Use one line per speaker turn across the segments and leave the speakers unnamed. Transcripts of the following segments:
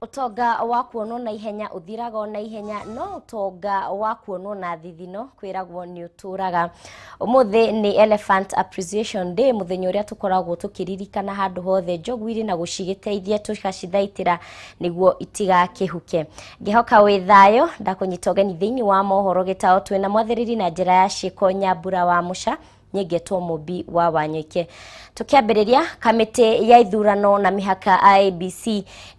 Utonga wa kuonwo na ihenya uthiraga na ihenya no utonga wa kuonwo na thithino kwiragwo ni uturaga. Umuthi ni Elephant Appreciation Day, muthenya uria tukoragwo tukiririkana handu hothe njogu iri na gucigiteithia tukacithaitira niguo itigakihuke. Ngihoka wi thayo ndakunyita ugeni thiini wa mohoro gitao twina mwathiriri na njira ya Ciiko Nyambura wa Musha nyegetwo Mubi wa Wanyoike. Tukiambiriria kamiti ya ithurano na mihaka IEBC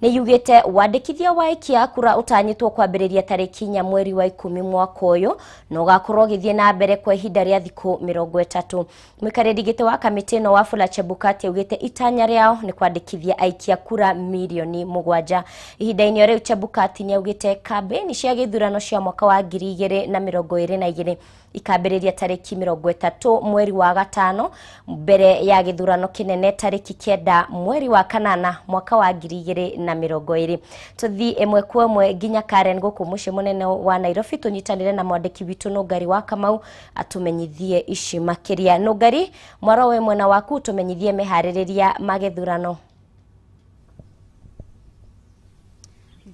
ni yugite wandikithia wa ikia kura utanyitwo kwambiriria tariki 4 mweri wa 10 mwaka uyu no gakorwo githie na mbere kwa ihinda ria thiku 30. Mwikariri gite wa kamiti no Wafula Chebukati ugite itanya riao ni kwandikithia aikia kura milioni 7. Ihinda-ini riu Chebukati ni ugite kambeni cia githurano cia mwaka wa 2022 ikambiriria tariki 30 mweri wa 5 mbere ya githurano kinene tariki 9 mweri wa 8 mwaka wa 2020. Tuthi emwe kwa emwe nginya Karen guku muci munene wa Nairobi tunyitanire na mwandiki witu Nugari wa Kamau atumenyithie ici makiria. Nugari, mwaro we mwena waku tumenyithie mehaririria magethurano.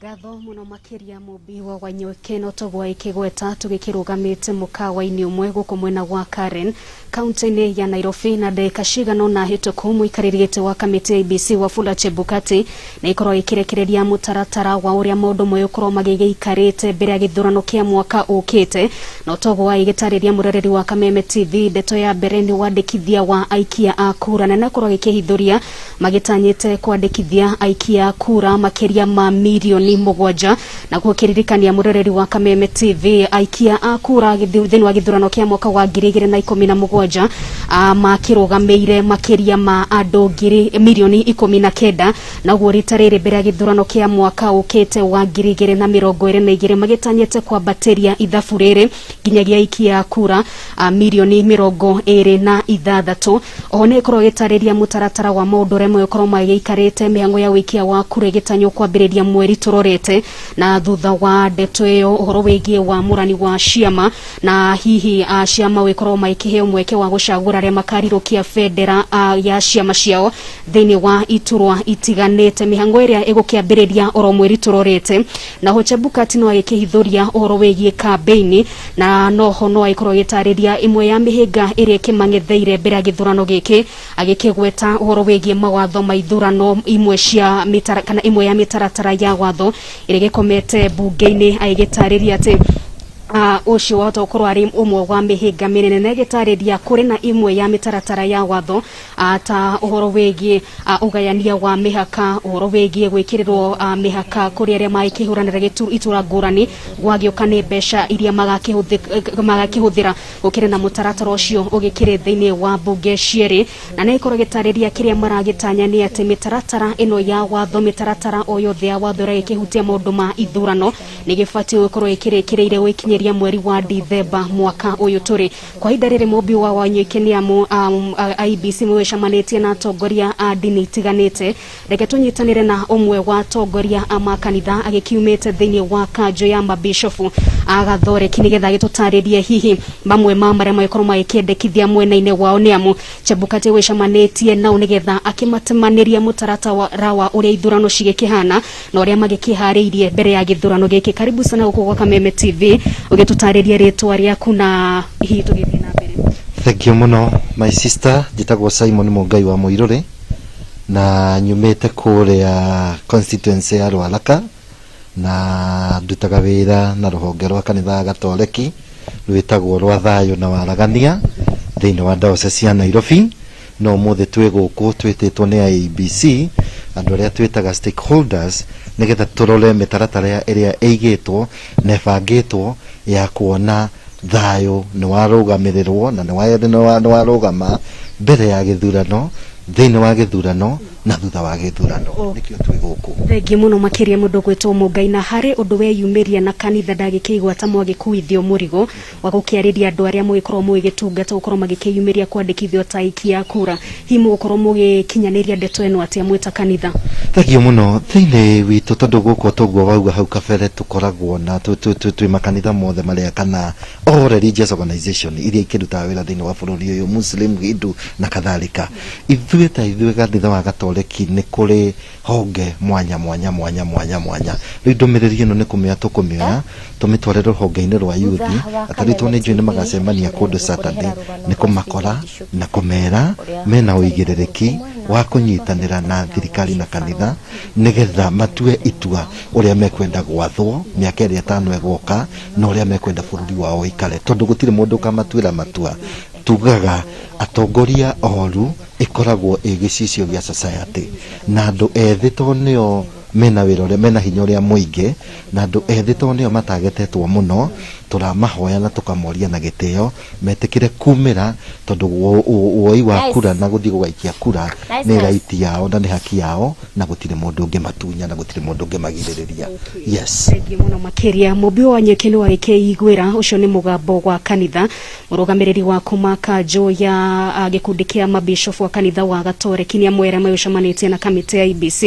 Gatho muno makiria Mubi wa Wanyoike no togwa ikigweta tugikirugamite mukawa-ini umwe guku mwena wa Karen kaunti-ini ya Nairobi na ndeka cigano na hituku muikaririgite wa kamiti IEBC Wafula Chebukati na ikorwo ikirekereria mutaratara wa uria maundu moyo korwo magigiikarite mbere ya githurano kia mwaka ukite no togwa igitariria murereri wa Kameme TV ndeto ya mbere ni wandikithia wa aikia a kura na nakorwo gikihithuria magitanyite kwandikithia aikia a kura makiria ma milioni 7 na gukiririkania murereri wa Kameme TV aikia a kura thini wa githurano kia mwaka wa 2017 makirugameire makiria ma andu milioni 19 na guoritarire mbere ya githurano kia mwaka ukite wa 2022 magitanyite kwambateria ithabu riri nginyagia aikia a kura milioni 26. Oho ni ikorwo gitariria mutaratara wa maundu remwe ukorwo magiikarite mihango ya wikia wa kura gitanyo kwambiriria mweri turorete na thutha wa ndeto iyo uhoro wigie wa murani wa ciama na hihi ciama wikorwo maikiheo mweke wa gucagura ria makarirukia federa ya ciama ciao thini wa iturwa itiganite mihango iria igukiambiriria oro mweri turorete na ho Chebukati no agikihithuria uhoro wigie campaign na noho no ikorwo gitariria imwe ya mihinga iria kimangetheire mbere ya githurano giki agikigweta uhoro wigie mawatho ma ithurano imwe cia kana imwe ya mitaratara ya watho irigikomete bunge-ini agitariria ati ucio wata ukorwo ari umwe wa mihinga minene na gitariria kuri na imwe ya mitaratara ya watho ta uhoro wigie ugayania wa mihaka uhoro wigie gwikirirwo mihaka kuri aria maikihuranira itura ngurani gwagioka ni mbeca iria magakihuthira gukire na mutaratara ucio ugikire thiini wa bunge cieri na ni ikorwo gitariria kiria maragitanya ni ati mitaratara ino ya watho mitaratara o yothe ya watho ria ikihutia maundu ma ithurano ni gifati gukorwo ikirekireire wikinyeri mweri wa Dithemba mwaka uyu turi kwa idarire Mubi wa Wanyoike ni amu IEBC mwecamanetie na atongoria a dini itiganite reke tunyitanire na umwe wa atongoria a makanitha agikiumite thiini wa kanjo ya mabishofu agathore kinigetha gitutaririe hihi mamwe ma maria maikorwo maikendekithia mwena-ini wao ni amu Chebukati wecamanetie nao nigetha akimatemaniria mutaratara wa uria ithurano cigikihana na uria magikihariirie mbere ya githurano giki. Karibu sana guku kwa Kameme TV ugitutariria ritwa riaku na hihi tugithie na mbere.
Thank you muno my sister, jitagwo Simon Mungai wa Muiruri na nyumite kuria constituency ya Rwaraka na ndutaga wira na ruhonge rwa kanitha Gatoleki rwitagwo rwa thayo na waragania thiini wa diocese ya Nairobi. No muthe twi guku twititwo ni IEBC andu aria twitaga stakeholders nigetha turore mitaratara iria eigitwo na bangitwo ya kuona thayo ni warugamirirwo na ni warugama mbere ya githurano thiini wa githurano na thutha wa githurano nikio twi guku.
Thengi muno makiria mundu gwitwo Mungai na hari undu we yumiria na kanitha ndagikigwata mwagikuithio murigo wa gukiariria andu aria mwikorwo mwigitungata ukorwo magikiyumiria kwandikithio ta aikia kura himu gukorwo mugikinyaniria ndeto eno atia mwita kanitha.
Thengi muno thiini witu tondu guku togwo wauga hau kabere tukoragwo na twi makanitha mothe maria kana all religious organization iria ikiruta wira thiini wa bururi uyu Muslim, Hindu na kadhalika. Ithuĩ kanitha wa Gatoleki wonjoreki nĩ kũrĩ honge mwanya rĩu ndũmĩrĩri ĩno nĩ kũmĩoya tũkũmĩoya tũmĩtware rũhonge-inĩ rwa yuthi atarĩtwo nĩ njũĩ nĩ magacemania kũndũ Saturday nĩ kũmakora na kũmera mena ũigĩrĩrĩki wa kũnyitanĩra na thirikari na kanitha nĩgetha matue itua ũrĩa mekwenda gwathwo mĩaka ĩrĩa ĩtano ĩgoka na ũrĩa mekwenda bũrũri wao ũikare tondũ gũtirĩ mũndũ ũkamatuĩra matua tugaga atongoria oru ikoragwo gĩcicio gĩa society na andũ ethĩ to nĩo mena wĩra ũrĩa mena hinya ũrĩa mũingĩ na andũ ethĩ to nĩo matagetetwo mũno tũramahoya na tũkamoria na gĩtĩo metĩkĩre kumĩra tondũ woi wa kura na gũthiĩ gũgaikia kura nĩ raiti yao na nĩ haki yao na gũtirĩ mũndũ ũngĩ matunya na gũtirĩ mũndũ ũngĩ magirĩrĩria. Yes.
Thengi mũno makĩria mũmbi wa nyeki nĩ warĩkĩiguĩra ũcio nĩ mũgambo wa kanitha mũrũgamĩrĩri wa kuma kanjũ ya gĩkundi kĩa mabishofu wa kanitha wa Gatoreki nĩ amwera mayũcamanĩtie na kamĩtĩ ya IBC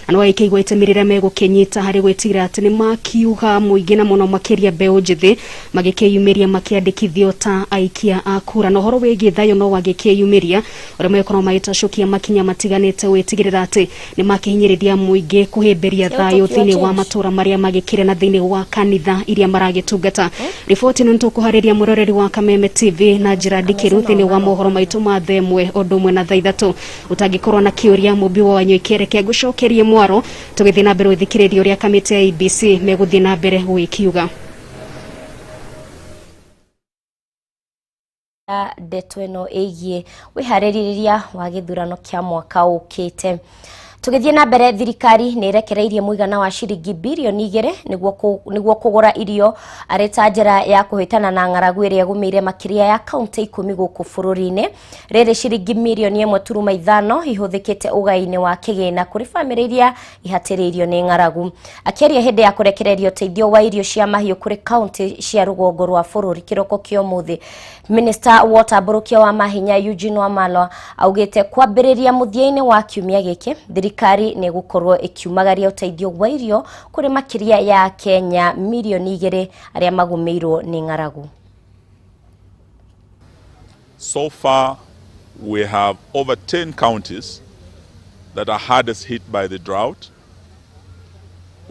na nĩ warĩkĩigua itemi megũkĩnyita harĩ gwĩtira atĩ nĩ makiuga mũingĩ na mũno makĩria mbeũ njĩthĩ magĩkĩyumĩria makĩandĩkithio ta aikia a kura na ũhoro wĩgiĩ thayũ no wagĩkĩyumĩria ũrĩa megũkorwo magĩtacũkia makinya matiganĩte gwĩtigĩrĩra atĩ nĩ makĩhinyĩrĩria mũingĩ kũhĩmbĩria thayũ thĩinĩ wa matũra marĩa magĩkĩre na thĩinĩ wa kanitha iria maragĩtungata. Riboti ĩno nĩtũkũharĩria mũroreri wa Kameme TV na njĩra ndikĩru thĩinĩ wa mohoro maitũ ma thaa ĩmwe ũndũ ũmwe na thaa ithatũ. Ũtangĩkorwo na kĩũria mũmbi wa Wanyũi reke ngũcokerie mwaro tũgĩthiĩ na mbere gũthikĩrĩria ũrĩa kamĩtĩ ya IBC megũthiĩ na mbere gũgĩkiuga.
Ndeto ĩno ĩgiĩ wĩharĩrĩria wa gĩthurano kĩa mwaka ũkĩte. Tũgĩthiĩ na mbere thirikari nĩ irekereirie mũigana wa ciringi birioni 2 nĩguo kũgũra irio arĩ ta njĩra ya kũhĩtana na ng'aragu ĩrĩa ĩgũmĩire makĩria ya kaunti 10 gũkũ bũrũri-inĩ. Rĩrĩ ciringi mirioni 1.5 ihũthĩkĩte ũgai-inĩ wa kĩgĩna kũrĩ bamĩrĩ iria ihatĩrĩirio nĩ ng'aragu. Akĩaria hĩndĩ ya kũrekereria ũteithio wa irio cia mahiũ kũrĩ kaunti cia rũgongo rwa bũrũri kĩroko kĩa ũmũthĩ, Minister wa ũtambũrũkia wa mahinya Eugene Wamalwa augĩte kwambĩrĩria mũthia-inĩ wa kiumia gĩkĩ thirikari nĩ gũkorwo ĩkiumagaria ũteithio wa irio kũrĩ makĩria ya Kenya milioni 2 arĩa magũmĩirwo nĩ ng'aragu.
So far we have over 10 counties that are hardest hit by the drought.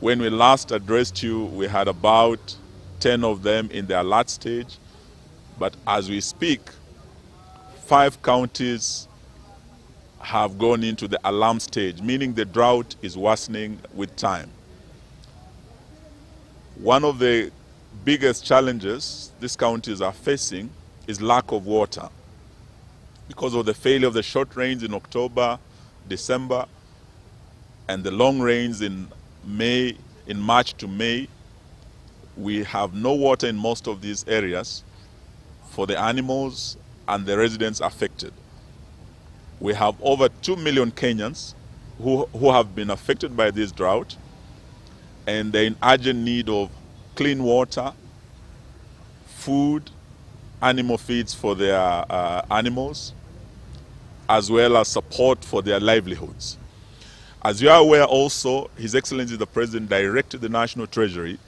When we last addressed you, we had about 10 of them in the alert stage. But as we speak, 5 counties have gone into the alarm stage, meaning the drought is worsening with time. One of the biggest challenges these counties are facing is lack of water. Because of the failure of the short rains in October, December, and the long rains in March to May, we have no water in most of these areas for the animals and the residents affected. We have over 2 million Kenyans who have been affected by this drought, and they're in urgent need of clean water, food, animal feeds for their animals, as well as support for their livelihoods. As you are aware also, His Excellency the President directed the National Treasury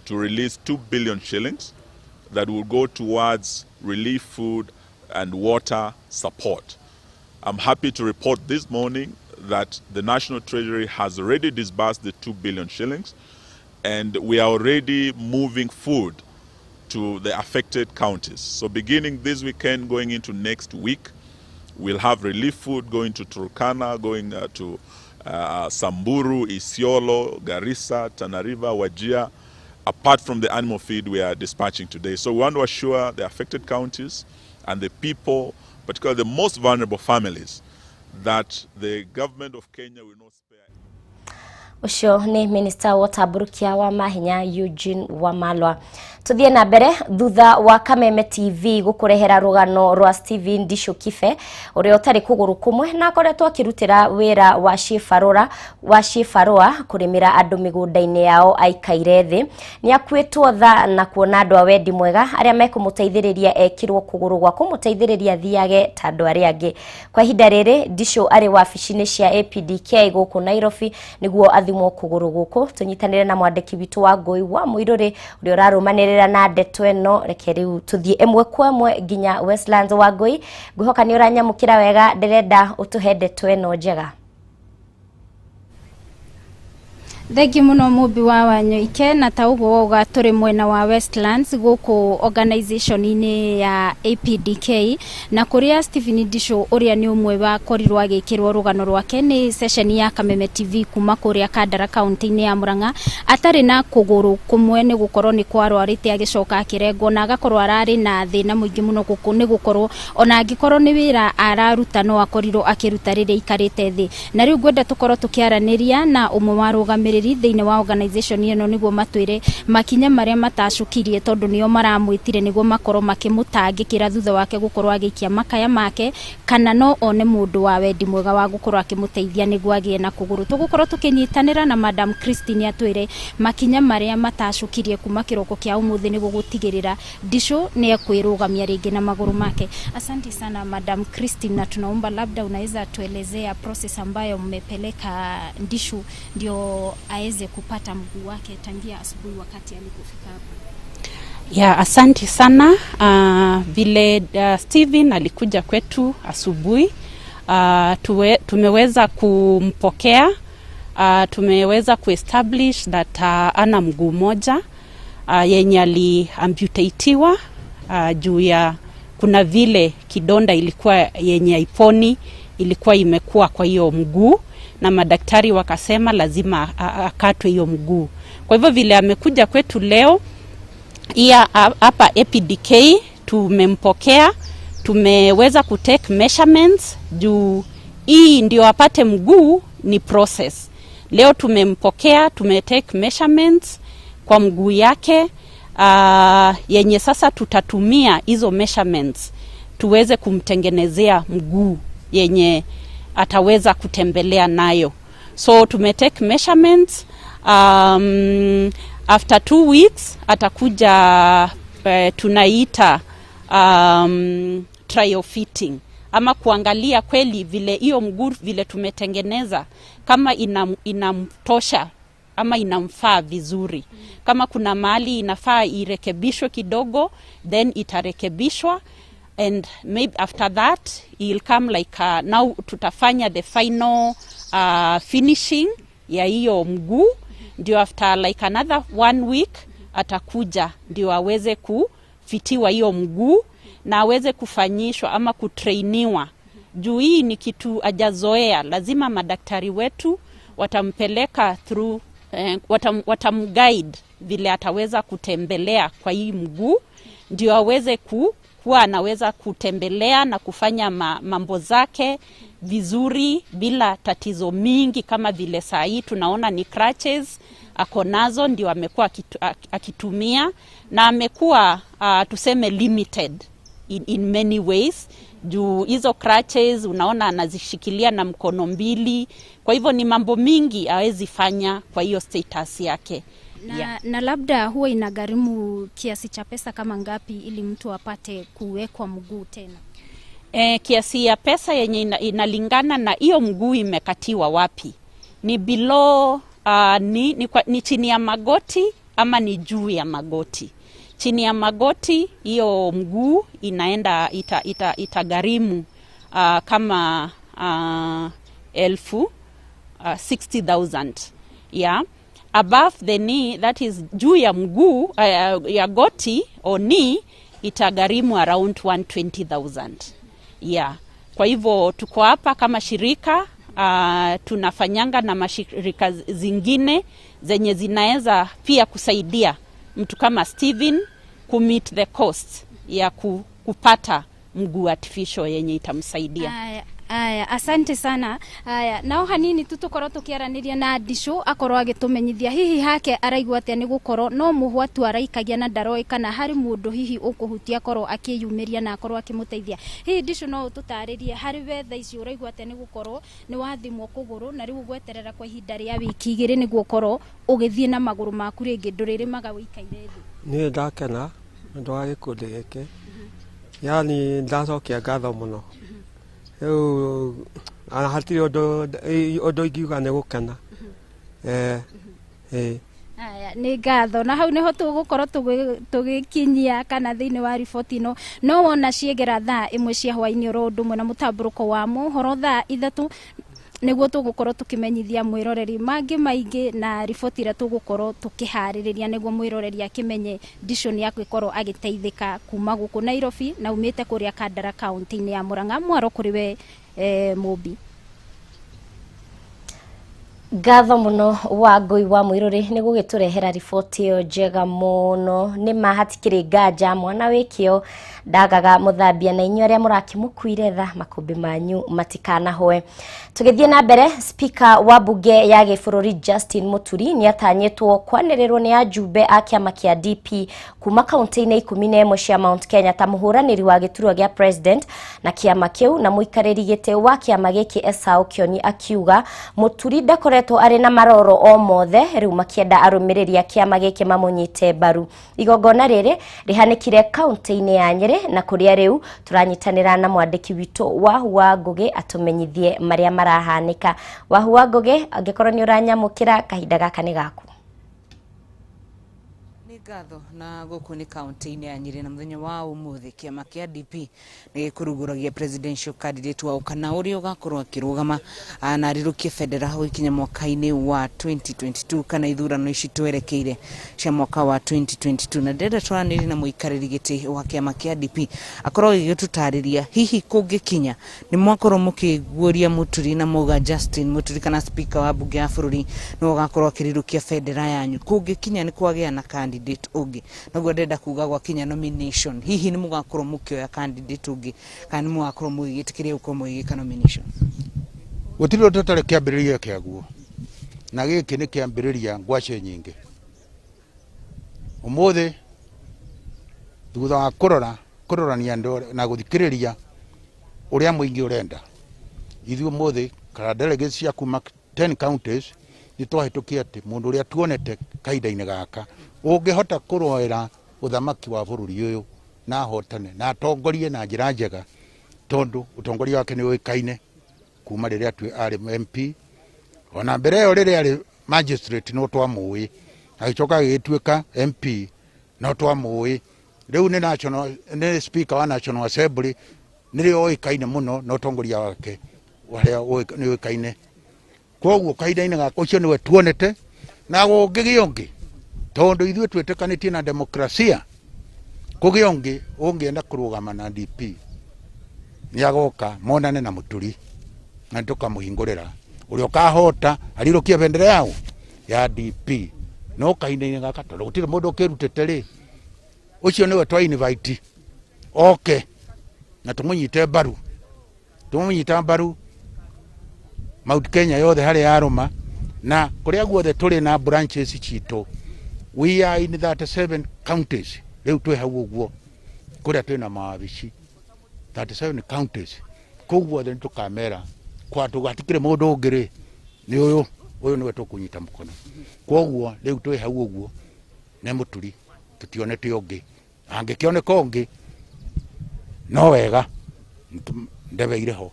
to release 2 billion shillings that will go towards relief food and water support. I'm happy to report this morning that the National Treasury has already disbursed the 2 billion shillings, and we are already moving food to the affected counties. So beginning this weekend, going into next week, we'll have relief food going to Turkana, going to Samburu, Isiolo, Garissa, Tana River, Wajir, apart from the animal feed we are dispatching today. So we want to assure the affected counties and the people, particularly the most vulnerable families, that the government of Kenya will not spare.
Ucio ni Minister wa ũtambũrũkia wa mahinya Eugene Wamalwa. Tuthiĩ na mbere thutha wa Kameme TV gũkũrehera rũgano rwa Steven Ndisho Kibe ũrĩa ũtarĩ kũgũrũ kũmwe na akoretwo akĩrutĩra wĩra wa cibarũa kũrĩmĩra andũ mĩgũnda-inĩ yao aikaire thĩ. Nĩ akuĩtwo tha na kuona andũ a wendi mwega arĩa mekũmũteithĩrĩria ekirwo kũgũrũ gwa kũmũteithĩrĩria thiage ta andũ arĩa angĩ. Kwa ihinda rĩrĩ Ndisho arĩ wabici-inĩ cia APDK gũkũ Nairobi nĩguo athimwo kũgũrũ gũkũ. Tũnyitanĩre na mwandĩki witũ wa Ngũi wa Mũirũrĩ ũrĩa ũrarũmanĩrĩra na ndeto ĩno. Reke rĩu tũthiĩ ĩmwe kwa ĩmwe nginya Westlands wa Ngũi. Ngwĩhoka nĩ ũranyamũkĩra wega, ndĩrenda ũtũhe ndeto ĩno njega.
Thengi muno mubi wa Wanyoike na taugo woga turi mwena wa Westlands guku organization ini ya APDK na kuria Stephen Ndisho uria ni umwe wa korirwa agikirwo rugano rwake ni session ya Kameme Tv kuma kuria Kandara county ni ya Murang'a atari na kuguru kumwe ni gukorwo ni kwarwarite agicoka akirengo na agakorwo arari na thina muingi muno guku ni gukorwo ona angikorwo ni wira araruta no akorirwo akiruta riria ikarite thi na riu gwenda tukorwo tukiaraniria na umwe wa rugamiri thiine wa organization ino niguo matwire makinya maria matacukirie tondu nio maramwitire niguo makorwo makimutangikira thutha wake gukorwo agikia makaya make kana no one mundu wa wendi mwega wa gukorwo akimuteithia niguo agie na kuguru tugukorwo tukinyitanira na Madam Christine atwire makinya maria matacukirie kuma kiroko kia umuthi niguo gutigirira Ndisho ni ekwirugamia ringi na maguru make. Asante sana Madam Christine, na tunaomba labda unaweza tuelezea process ambayo mmepeleka Ndisho ndio aweze kupata mguu wake tangia asubuhi wakati alipofika hapa.
Ya, asante sana. Vile Steven alikuja kwetu asubuhi, tumeweza kumpokea, tumeweza kuestablish that ana mguu moja yenye aliamputatiwa juu ya kuna vile kidonda ilikuwa yenye iponi ilikuwa imekuwa kwa hiyo mguu na madaktari wakasema lazima akatwe hiyo mguu. Kwa hivyo vile amekuja kwetu leo hapa APDK tumempokea, tumeweza kutake measurements juu hii ndio apate mguu ni process. Leo tumempokea, tumetake measurements kwa mguu yake yenye sasa tutatumia hizo measurements tuweze kumtengenezea mguu yenye ataweza kutembelea nayo. So tumetake measurements, after 2 weeks atakuja tunaita trial fitting ama kuangalia kweli vile hiyo mguu vile tumetengeneza kama inamtosha ama inamfaa vizuri. Kama kuna mahali inafaa irekebishwe kidogo then itarekebishwa, and maybe after that he'll come like now tutafanya the final finishing ya hiyo mguu, ndio after like another 1 week atakuja ndio aweze kufitiwa hiyo mguu na aweze kufanyishwa ama kutrainiwa. Juu hii ni kitu ajazoea, lazima madaktari wetu watampeleka through watamguide vile ataweza kutembelea kwa hii mguu ndio aweze kuwa anaweza kutembelea na kufanya mambo zake vizuri bila tatizo mingi kama vile saa hii tunaona ni crutches ako nazo ndio amekuwa akitumia na amekuwa tuseme limited in many ways juu hizo crutches unaona anazishikilia na mkono mbili, kwa hivyo ni mambo mingi hawezi fanya kwa hiyo status yake.
Na labda huwa inagharimu kiasi cha pesa kama ngapi ili mtu apate kuwekwa mguu tena?
Kiasi ya pesa yenye inalingana na hiyo mguu imekatiwa wapi. Ni below ni chini ya magoti ama ni juu ya magoti. Chini ya magoti hiyo mguu inaenda itagharimu kama 60,000. Yeah. Above the knee, that is juu ya mguu ya goti or knee, itagharimu around 120,000. Yeah. Kwa hivyo tuko hapa kama shirika, tunafanyanga na mashirika zingine zenye zinaweza pia kusaidia mtu kama Steven meet the cost ya kupata mguu artificial yenye itamsaidia.
Aya, asante sana. Aya, nao hanini tutukoro tukiaraniria na Ndisho akorwo agitumenyithia hihi hake araigwa atia ni gukorwo no muhwatu araikagia na ndaroi kana hari mundu hihi ukuhutia korwo akiyumiria na akorwo akimuteithia. Hihi Ndisho no tutaririe hari wetha ici uraigwa atia ni gukorwo ni wathimwo kuguru na riu gweterera kwa ihinda ria wiki 2 ni gukorwo ugithie na maguru maku ringi nduririmaga wikaire thi.
Ni ndakena ndo wa gikundi giki. Yani ndacokia ngatho muno. Hatiri odo igiuga ne gukena.
Aya, ni ngatho na hau niho tugukorwo tugikinyia kana thiini wa riboti no wona ciegera thaa imwe cia hwaini ro ndumwe na mutamburuko wa mohoro thaa 3
niguo tugukorwo tukimenyithia mwiroreri mangi maingi na riboti ira tugukorwo tukihariria niguo mwiroreri akimenye decision yaku ikorwo agiteithika kuma guku Nairobi na umite kuria Kandara county ya Murang'a. Mwaro kuriwe Mubi.
Ngatho muno wa Ngui wa Muiruri ni gugiturehera riboti iyo njega muno ni mahatikiri nganja mwana wikio ndagaga muthambia na inyu aria murakimukuire tha makumbi manyu matikanahoe. Tugithie na mbere, speaker wa bunge ya gibũrũri Justin Muturi ni atanyitwo kwanirirwo ni ajumbe a kiama kia DP kuma kaunti-ini 11 cia Mount Kenya ta muhuraniri wa giturwa gia president na kiama kiu na muikariri gite wa kiama giki Esau Kioni akiuga Muturi ndakoretwo ari na maroro o mothe riu makienda arumiriri a kiama giki mamunyite baru. Igongona riri rihanikire kaunti-ini ya Nyeri na kuria riu turanyitanira na mwandiki witu wa Ngugi atumenyithie maria marahanika. Wa Ngugi, angikorwo ni uranyamukira kahinda gaka ni gaku.
Ngatho na guku ni kaunti-ini ya Nyeri na muthenya wa umuthi kiama kia DP ni kuruguragia presidential candidate wa kana uria ugakorwo akirugama na rirukie federal ikinya mwaka-ini wa 2022 kana ithurano ici twerekeire cia mwaka wa 2022 na ndenda twaniri na muikariri giti wa kiama kia DP akorwo igitutariria hihi kungikinya ni mwakorwo mukiguria Muturi na muga Justin Muturi kana speaker wa bunge ya bururi no ugakorwo akirirukia federal yanyu kungikinya ni kwagia na candidate ugi naguo ndenda kuga gwa kinya nomination hihi ni mugakorwo mukioya candidate ugi kana ni mugakorwo mugitikiria uko mugika nomination
gutiro totale kiambiriria kiaguo na giki ni kiambiriria ngwace nyingi umuthi thutha wa kurorania na guthikiriria uria muingi urenda ithu umuthi kana delegates cia kuma 10 counties ni twahitukia ati mundu uria tuonete kaida-ini gaka ungihota kuroera uthamaki wa bururi uyu na hotane na atongorie na njira njega tondu utongoria wake ni uikaine kuma riria ari MP ona mbere yo riria ari magistrate no twamui agicoka agituika MP no twamui riu ni speaker wa National Assembly niri uikaine muno no utongoria wake waria ni uikaine koguo kaida-ini gaka ucio niwe tuonete na gugigiongi tondu ithuĩ twĩtĩkanĩtie na demokrasia kugiongi ungienda kurugama na DP ni agoka monane na Muturi na tukamuhingurira uria ukahota arirukia bendera yao ya DP no kahinda-ini gaka tondu gutire mundu ukirutete ri ucio niwe twa invite okay na tumunyite mbaru Mount Kenya yothe hari aruma na kuria guothe turi na branches citu. We are in 37 counties. Riu twi hau uguo kuria twina mawabici 37 counties. Koguo then tukamera kwa tugatikire mundu ungiri ni uyu niwe tukunyita mukono. Koguo riu twi hau uguo ne Muturi tutionete ungi angikioneka ungi no wega ndebeire ho.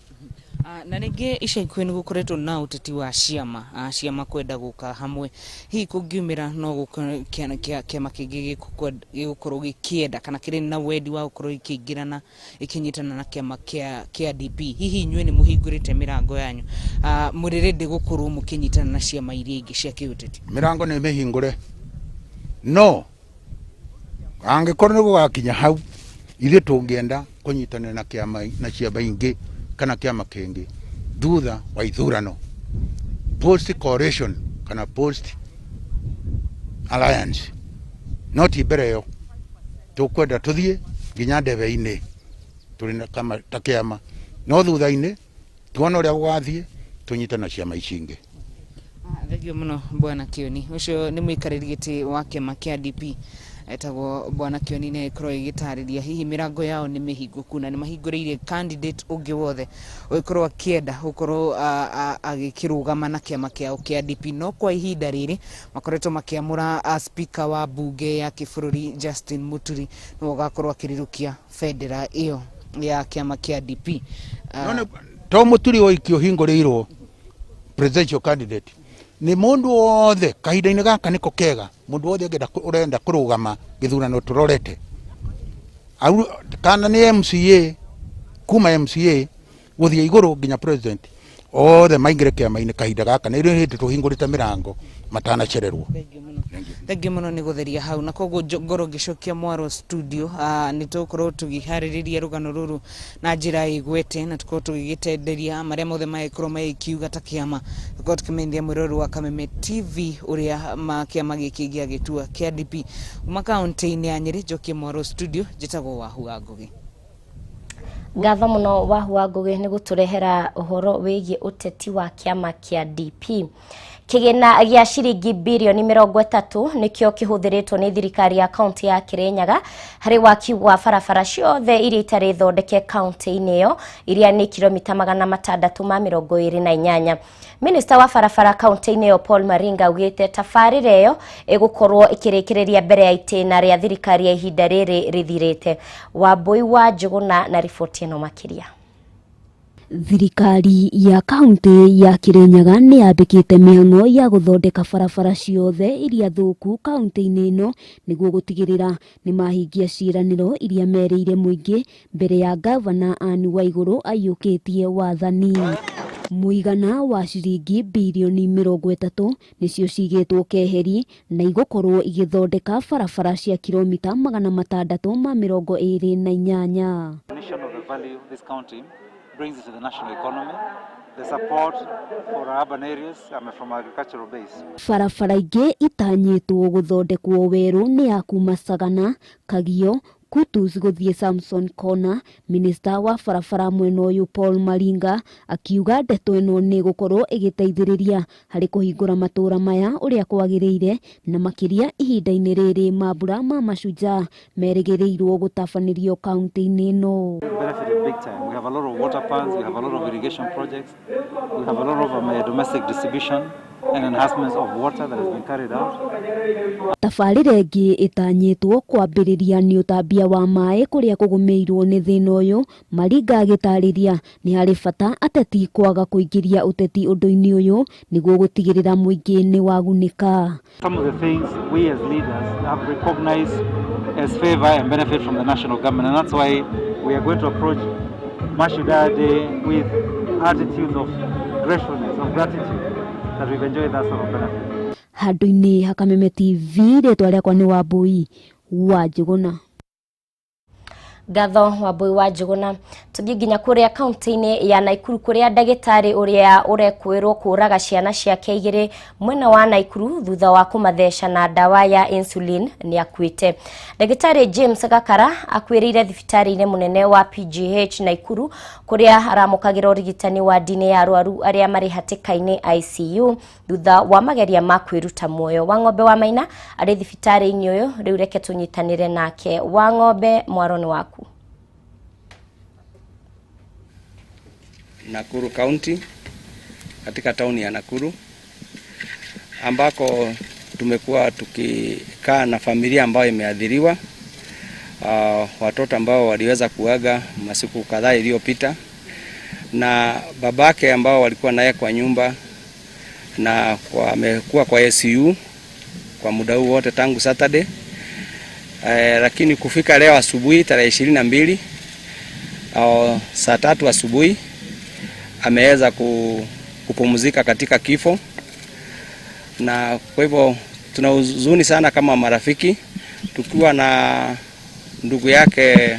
Na ringi ica ikuhĩ nĩ gũkoretwo na ũteti wa ciama kwenda gũka hamwe hihi kũngiumĩra no kĩama kĩngĩ gĩgũkorwo gĩkĩenda kana kĩrĩ na wendi wa gũkorwo gĩkĩingĩrana ĩkĩnyitana na kĩama kĩa DP hihi inyuĩ nĩ mũhingũrĩte mĩrango yanyu mũrĩ ready gũkorwo mũkĩnyitana na ciama iria ingĩ cia kĩũteti?
Mĩrango nĩ mĩhingũre no angĩkorwo nĩ gũgakinya hau ithuĩ tũngĩenda kũnyitanĩra na kĩama na ciama ingĩ kana kiama kingi thutha wa ithurano post coalition kana post alliance not ibere yo tukwenda tuthie nginya ndebe-ini turi kama takiama no thutha-ini tuona uria gugathie tunyitana ciama icingi.
Thegio muno bwana Kioni ucio ni muikariri giti wa kiama kia DP etagwo bwana Kioni ne ikoro igitariria hihi mirango yao ni mihinguku na ni mahinguriire candidate ungi wothe uikoro akienda ukorwo agikirugama na kiama kiao kia DP no kwa ihinda riri makoretwo makiamura speaker wa bunge ya kibururi Justin Muturi no ugakorwo akirirukia federal iyo ya kiama kia DP
none to Muturi oikio hinguriirwo presidential candidate ni mundu wothe kahinda-ini gaka niko kega mundu wothe urenda kurugama githurano turorete kana ni MCA kuma MCA guthie iguru nginya president othe maingire kiama-ini kahinda gaka nä rä hä ndä tå hingå rä te mä rango matanacererwo.
Thengi muno nä gå theria hau na koguo ngorwo ngĩcokia mwaro studio nä tå korwo tå gĩharä rä ria rå gano rå rå na njä ra igwete na tå korwo tå gä gä tenderia marä a mothe magäkorwo magäkiuga ta kä ama tå korwo tå kä menyithia mwä rorä wa Kameme TV å rä a kä ama gä kä gä a gä tua kä DP uma kauntä-inä ya Nyeri. Njokie mwaro studio njätagwo Wahua Ngũgĩ.
Ngatho muno Wahua Ngũgĩ nĩ gũtũrehera ũhoro wĩgiĩ ũteti wa kĩama kĩa DP. Kĩgĩna gĩa ciringi bilioni 30 nĩkĩo kĩhũthĩrĩtwo nĩ thirikari ya kaunti ya Kirinyaga harĩ waki wa barabara ciothe iria itarĩ thondeke kaunti-inĩ ĩyo iria nĩ kilomita 628. Minister wa barabara kaunti-inĩ ĩyo Paul Maringa augĩte tabarĩra ĩyo ĩgũkorwo ĩkĩrĩkĩrĩria mbere ya itĩna rĩa thirikari ya ihinda rĩrĩ rĩthirĩte. Wambui wa Njuguna na riboti ĩno makĩria.
Thirikari ya kaunti ya Kirinyaga nĩ yambĩkĩte mĩhang'o ya gũthondeka barabara ciothe iria thũku kaunti-inĩ ĩno nĩguo gũtigĩrĩra nĩ mahingia ciĩranĩro iria merĩire mũingĩ mbere ya gavana Anne Waigũrũ aiyũkĩtie wathani. Mũigana wa ciringi bilioni 30 nĩcio cigĩtwo keheri na igũkorwo igĩthondeka barabara cia kilomita 628.
Brings it to the national economy. The support for urban areas from agricultural base.
Barabara ingĩ itanyĩtwo gũthondekwo werũ nĩ ya kuma Sagana, Kagio, Kutus gũthiĩ Samson Kona. Minister wa barabara mwena ũyũ Paul Maringa akiuga ndeto ĩno nĩ gũkorwo ĩgĩteithĩrĩria harĩ kũhingũra matũra maya ũrĩa kwagĩrĩire na makĩria ihinda-inĩ rĩrĩ mambura ma macunja merĩgĩrĩirwo gũtabanĩrio kaunti-inĩ ĩno.
Benefited big time. We have a lot of water plants, we have a lot of irrigation projects, we have a lot of domestic distribution and enhancements of water that has been carried out.
Tabarĩra ĩngĩ ĩtanyĩtwo kwambĩrĩria nĩ ũtambia wa maĩ kũrĩa kũgũmĩirwo nĩ thĩna ũyũ. Maringa agĩtarĩria nĩ harĩ bata ateti kwaga kũingĩria ũteti ũndũ-inĩ ũyũ nĩguo gũtigĩrĩra mũingĩ nĩ wagunĩka.
Some of the things we as leaders have recognized as favor and benefit from the national government, and that's why we are going to approach Mashuda Day with attitudes of gratefulness, of gratitude that we've enjoyed that sort of benefit.
Handũ-inĩ ha Kameme TV rĩtwa rĩakwa nĩ Wambui wa Njuguna.
Ngatho Wambui wa Njuguna. Tũthiĩ nginya kũrĩa kaunti-inĩ ya Naikuru kũrĩa ndagĩtarĩ ũrĩa ũrekwĩrwo kũraga ciana ciake 2 mwena wa Naikuru thutha wa kũmatheca na ndawa ya insulin nĩ akuĩte. Ndagĩtarĩ James Gakara akwĩrĩire thibitarĩ-inĩ mũnene wa PGH Naikuru kũrĩa aramũkagĩra ũrigitani wa ndini ya arwaru arĩa marĩ hatĩka-inĩ ICU thutha wa mageria ma kwĩruta muoyo. Wang'ombe wa Maina arĩ thibitarĩ-inĩ ũyũ rĩu reke tũnyitanĩre nake. Wang'ombe mwaro nĩ waku.
Nakuru County katika tauni ya Nakuru ambako tumekuwa tukikaa na familia ambayo imeadhiriwa, watoto ambao waliweza kuaga masiku kadhaa iliyopita na babake ambao walikuwa naye kwa nyumba na amekuwa kwa ICU kwa muda huu wote tangu Saturday. Lakini kufika leo asubuhi tarehe 22 saa 3 asubuhi ameweza kupumzika katika kifo, na kwa hivyo tuna huzuni sana kama marafiki, tukiwa na ndugu yake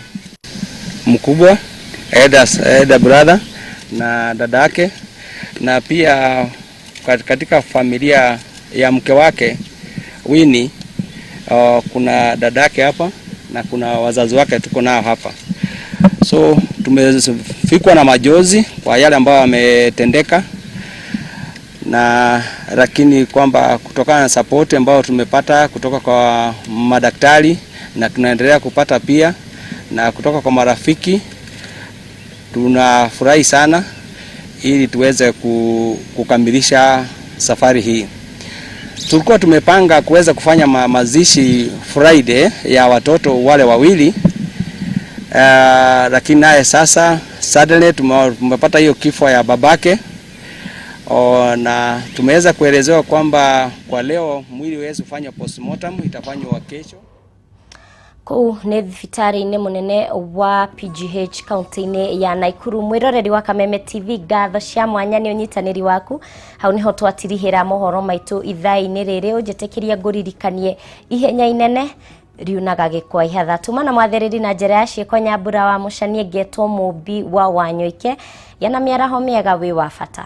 mkubwa elder brother na dada yake, na pia katika familia ya mke wake Winnie kuna dada yake hapa na kuna wazazi wake tuko nao hapa. So tumefikwa na majozi kwa yale ambayo yametendeka, na lakini kwamba kutokana na support ambayo tumepata kutoka kwa madaktari na tunaendelea kupata pia na kutoka kwa marafiki, tunafurahi sana ili tuweze kukamilisha safari hii. Tulikuwa tumepanga kuweza kufanya mazishi Friday ya watoto wale wawili, lakini naye sasa suddenly tumepata hiyo kifo ya babake, na tumeweza kuelezewa kwamba kwa leo mwili uweze kufanya postmortem itafanywa kesho.
Kuu nĩ thibitarĩ-inĩ mũnene wa PGH kaunti-inĩ ya Naikuru. Mwĩroreri wa Kameme TV, ngatho cia mwanya nĩ ũnyitanĩri waku. Hau nĩho twatirihĩra mohoro maitũ ithaa-inĩ rĩrĩ. Ũnjĩtĩkĩria ngũririkanie ihenya inene riunaga gĩkwa thaa tuma na mwathĩrĩri na njĩra ya ciĩko Nyambura wa Mũcanie ngetwo mũmbi wa Wanyoike yana mĩaraho mĩega wĩ wa bata.